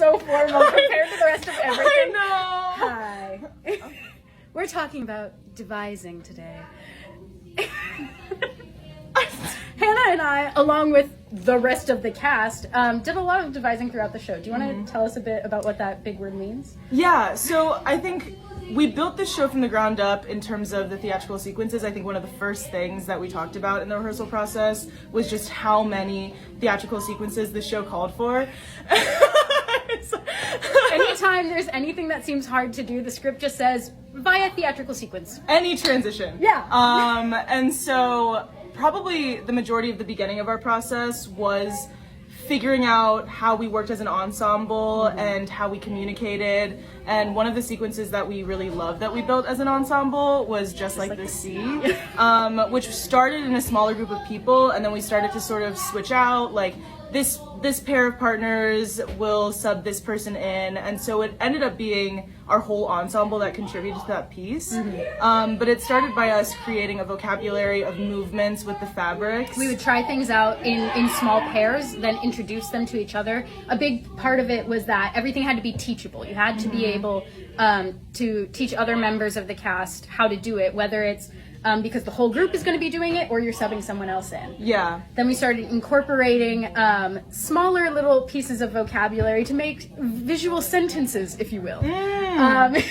so formal compared to the rest of everything. I Hi. We're talking about devising today. Hannah and I, along with the rest of the cast, did a lot of devising throughout the show. Do you want to tell us a bit about what that big word means? Yeah, so I think we built this show from the ground up in terms of the theatrical sequences. I think one of the first things that we talked about in the rehearsal process was just how many theatrical sequences the show called for. Anytime there's anything that seems hard to do, the script just says, via theatrical sequence. Any transition. Yeah. And so probably the majority of the beginning of our process was figuring out how we worked as an ensemble and how we communicated. And one of the sequences that we really loved that we built as an ensemble was Just Like the Sea, which started in a smaller group of people, and then we started to sort of switch out, like this pair of partners will sub this person in, and so it ended up being our whole ensemble that contributed to that piece. But it started by us creating a vocabulary of movements with the fabrics. We would try things out in small pairs, then introduce them to each other. A big part of it was that everything had to be teachable. You had to be able to teach other members of the cast how to do it, whether it's because the whole group is going to be doing it or you're subbing someone else in. Yeah. Then we started incorporating smaller little pieces of vocabulary to make visual sentences, if you will. I like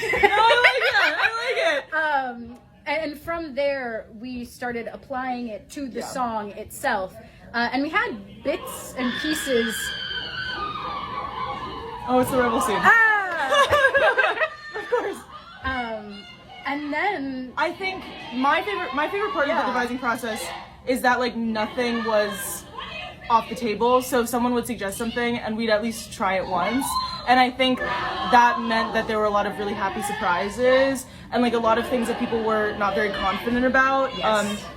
it. And from there, we started applying it to the song itself. And we had bits and pieces. Oh, it's the rebel scene. Of course. And then I think my favorite part of the devising process is that like nothing was off the table. So if someone would suggest something and we'd at least try it once. And I think that meant that there were a lot of really happy surprises and like a lot of things that people were not very confident about.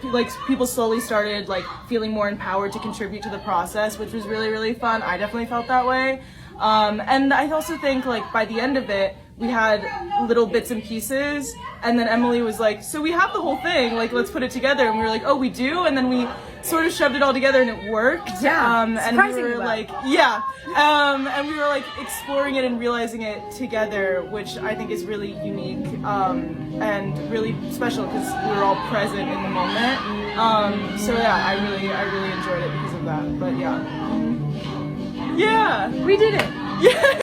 Like people slowly started like feeling more empowered to contribute to the process, which was really, really fun. I definitely felt that way. And I also think like by the end of it, we had little bits and pieces, and then Emily was like, so we have the whole thing, like let's put it together. And we were like, oh, we do? And then we sort of shoved it all together and it worked. And we were like, and we were like exploring it and realizing it together, which I think is really unique and really special because we were all present in the moment. So yeah, I really enjoyed it because of that. But yeah, we did it. Yes.